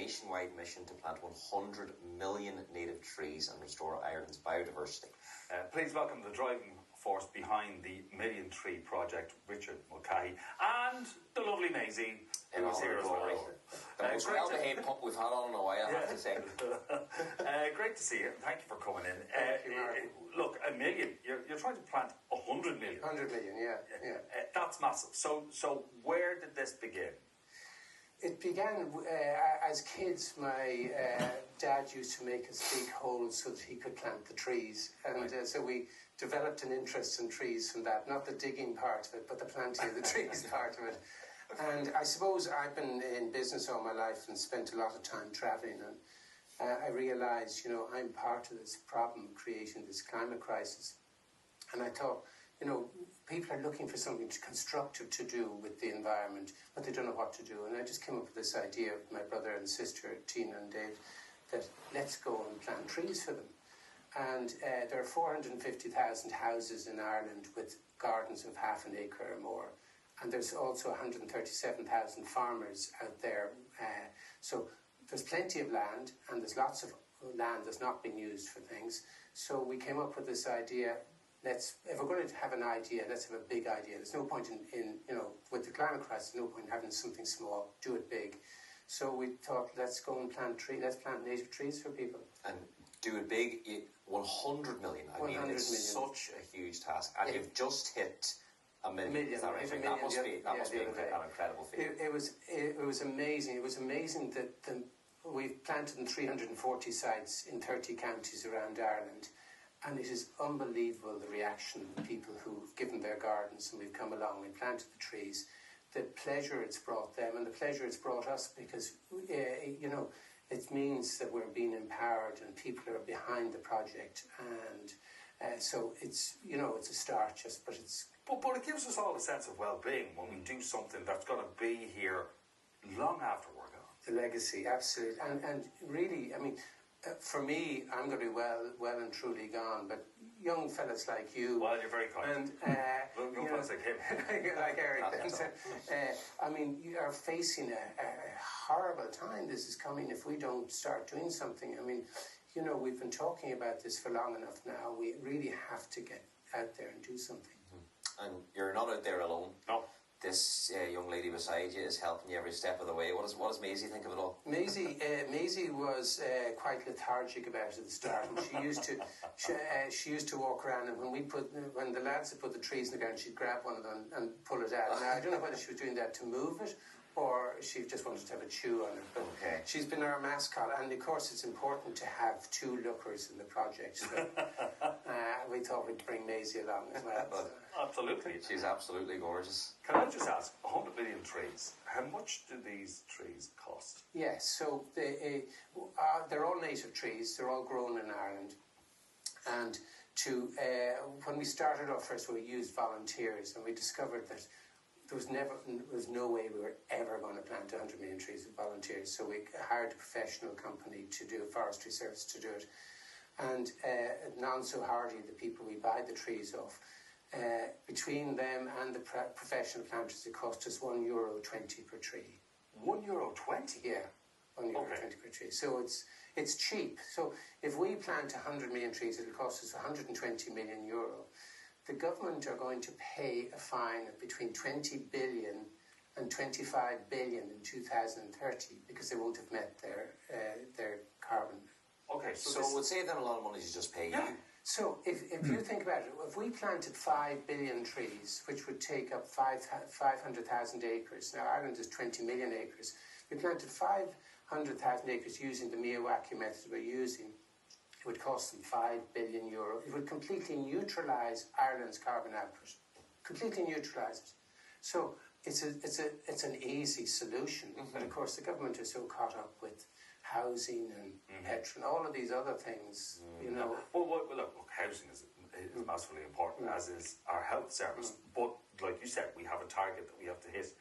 nationwide mission to plant 100 million native trees and restore Ireland's biodiversity. Please welcome the driving force behind the Million Tree Project, Richard Mulcahy, and the lovely Maisie, who is here as well. The most well-behaved pup we've had on in a while, I have to say. Great to see you. Thank you for coming in. Thank you, Martin. Look, a million. You're trying to plant 100 million. 100 million, yeah. That's massive. So where did this begin? It began as kids. My dad used to make us dig holes so that he could plant the trees, and so we developed an interest in trees from that. Not the digging part of it, but the planting of the trees part of it. And I suppose I've been in business all my life and spent a lot of time travelling, and I realised, I'm part of this problem creating this climate crisis. And I thought, people are looking for something constructive to do with the environment, but they don't know what to do. And I just came up with this idea with my brother and sister, Tina and Dave, that let's go and plant trees for them. And there are 450,000 houses in Ireland with gardens of half an acre or more. And there's also 137,000 farmers out there. So there's plenty of land, and there's lots of land that's not being used for things. So we came up with this idea. If we're going to have an idea, let's have a big idea. There's no point in with the climate crisis, no point in having something small. Do it big. So we thought, let's go and plant native trees for people. And do it big. 100 million. I mean, it's such a huge task. And you've just hit a million. Is that right? That must be an incredible feat. It was amazing. It was amazing that we've planted in 340 sites in 30 counties around Ireland. And it is unbelievable, the reaction of people who've given their gardens, and we've come along, we planted the trees, the pleasure it's brought them, and the pleasure it's brought us, because, it means that we're being empowered and people are behind the project. And so it's, it's a start, but it's... But it gives us all a sense of well-being when we do something that's going to be here long after we're gone. The legacy, absolutely. And really, for me, I'm going to be well and truly gone, but young fellas like you... Well, you're very kind. And, young fellas like him. like Eric. You are facing a horrible time. This is coming if we don't start doing something. We've been talking about this for long enough now. We really have to get out there and do something. Mm-hmm. And you're not out there alone. No. This young lady beside you is helping you every step of the way. What does Maisie think of it all? Maisie was quite lethargic about it at the start. And she used to walk around, and when the lads had put the trees in the ground, she'd grab one of them and pull it out. Now I don't know whether she was doing that to move it, or she just wanted to have a chew on it. But she's been our mascot, and of course it's important to have two lookers in the project. So we thought we'd bring Maisie along as well. Absolutely. She's absolutely gorgeous. Can I just ask, 100 million trees, how much do these trees cost? Yes, so they're all native trees, they're all grown in Ireland. And when we started off first, we used volunteers, and we discovered that there was no way we were ever going to plant 100 million trees with volunteers. So we hired a professional company to do a forestry service to do it. And non-so-hardy, the people we buy the trees off, between them and the professional planters, it cost us €1.20 per tree. €1.20? Yeah, €1.20 per tree. So it's cheap. So if we plant 100 million trees, it'll cost us €120 million. The government are going to pay a fine of between 20 billion and 25 billion in 2030 because they won't have met their carbon. Okay, so it would save them a lot of money to just pay you. So if you think about it, if we planted 5 billion trees, which would take up 500,000 acres, now Ireland is 20 million acres, we planted 500,000 acres using the Miyawaki method we're using, it would cost them €5 billion. It would completely neutralise Ireland's carbon output. Completely neutralise it. So it's an easy solution. Mm-hmm. But of course the government is so caught up with housing and petrol and all of these other things, Well, look, housing is massively important, as is our health service. But like you said, we have a target that we have to hit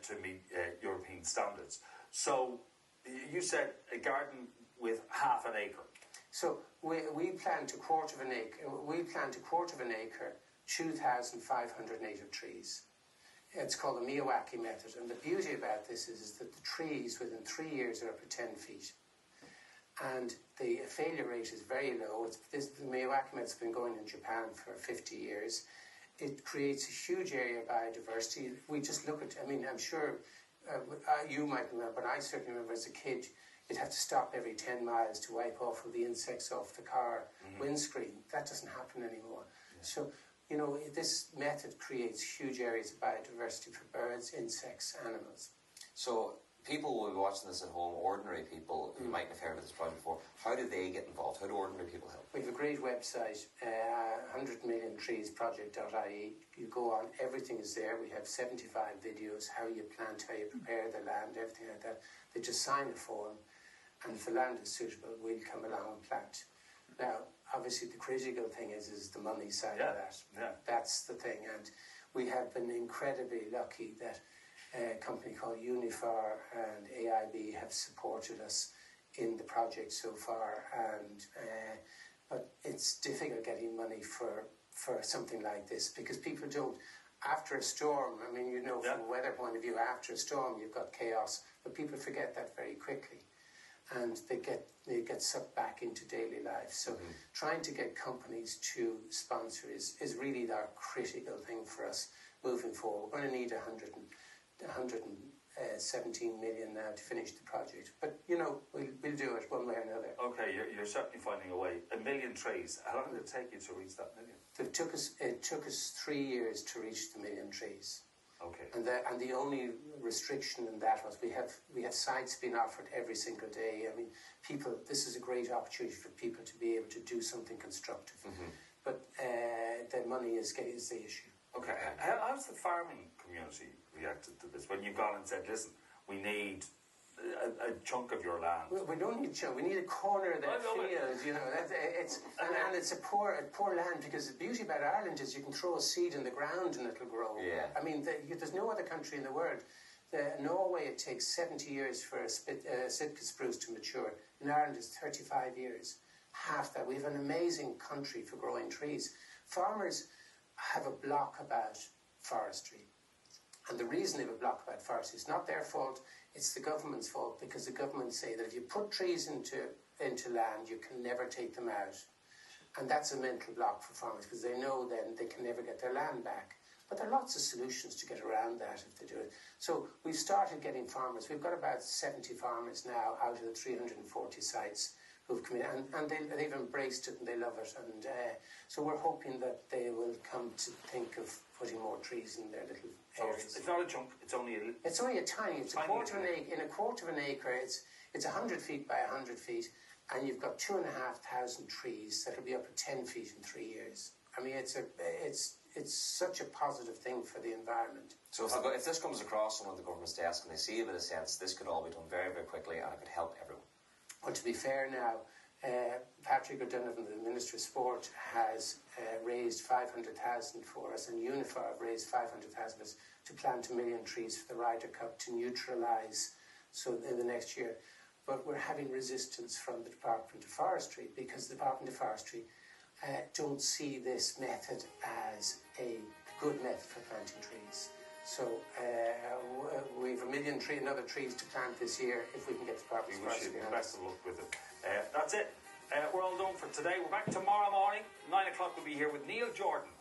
to meet European standards. So you said a garden with half an acre. So we plant a quarter of an acre. 2,500 native trees. It's called the Mulcahy method, and the beauty about this is that the trees within 3 years are up to 10 feet. And the failure rate is very low. The Mulcahy method's been going in Japan for 50 years. It creates a huge area of biodiversity. We just look at, I mean, I'm sure you might remember, but I certainly remember as a kid, you'd have to stop every 10 miles to wipe off all the insects off the car windscreen. That doesn't happen anymore. Yeah. So, you know, this method creates huge areas of biodiversity for birds, insects, animals. So people will be watching this at home, ordinary people who mightn't have heard of this project before. How do they get involved? How do ordinary people help? We have a great website, 100milliontreesproject.ie. You go on, everything is there. We have 75 videos, how you plant, how you prepare the land, everything like that. They just sign a form, and if the land is suitable, we'll come along and plant. Now, obviously, the critical thing is the money side of that. Yeah. That's the thing, and we have been incredibly lucky that a company called Unifar and AIB have supported us in the project so far, and but it's difficult getting money for something like this because people don't. After a storm, I mean, you know, from a weather point of view, after a storm, you've got chaos, but people forget that very quickly, and they get sucked back into daily life. So trying to get companies to sponsor is really our critical thing for us moving forward. We're going to need 117 million now to finish the project, but you know, we'll do it one way or another. Okay, you're certainly finding a way. 1 million trees. How long did it take you to reach that million? It took us 3 years to reach the 1 million trees. Okay. And the only restriction in that was we have sites being offered every single day. I mean, people. This is a great opportunity for people to be able to do something constructive. But the money is the issue. Okay. How's the farming community reacted to this? When you've gone and said, listen, we need a chunk of your land. We don't need a chunk. We need a corner of that field. You know, and it's a poor land because the beauty about Ireland is you can throw a seed in the ground and it'll grow. Yeah. I mean, there's no other country in the world. Norway, it takes 70 years for a Sitka spruce to mature. In Ireland, it's 35 years. Half that. We have an amazing country for growing trees. Farmers have a block about forestry. And the reason they have a block about forestry is not their fault, it's the government's fault, because the government say that if you put trees into land, you can never take them out. And that's a mental block for farmers, because they know then they can never get their land back. But there are lots of solutions to get around that if they do it. So we've started getting farmers. We've got about 70 farmers now out of the 340 sites who've come in, and they've embraced it and they love it. And so we're hoping that they will come to think of putting more trees in their little areas. It's not a chunk. It's only a tiny. It's a quarter of an acre. In a quarter of an acre, it's 100 feet by 100 feet, and you've got 2,500 trees that'll be up to 10 feet in 3 years. I mean, it's such a positive thing for the environment. So if this comes across someone at the government's desk and they see a bit of sense, this could all be done very, very quickly and it could help everyone. Well, to be fair now, Patrick O'Donovan, the Minister of Sport, has raised 500,000 for us, and Unifar have raised 500,000 for us to plant 1 million trees for the Ryder Cup to neutralise in the next year. But we're having resistance from the Department of Forestry because the Department of Forestry don't see this method as a good method for planting trees. So we've 1 million another trees to plant this year if we can get the Department of Forestry. Best of luck with it. That's it. We're all done for today. We're back tomorrow morning. 9 o'clock we'll be here with Neil Jordan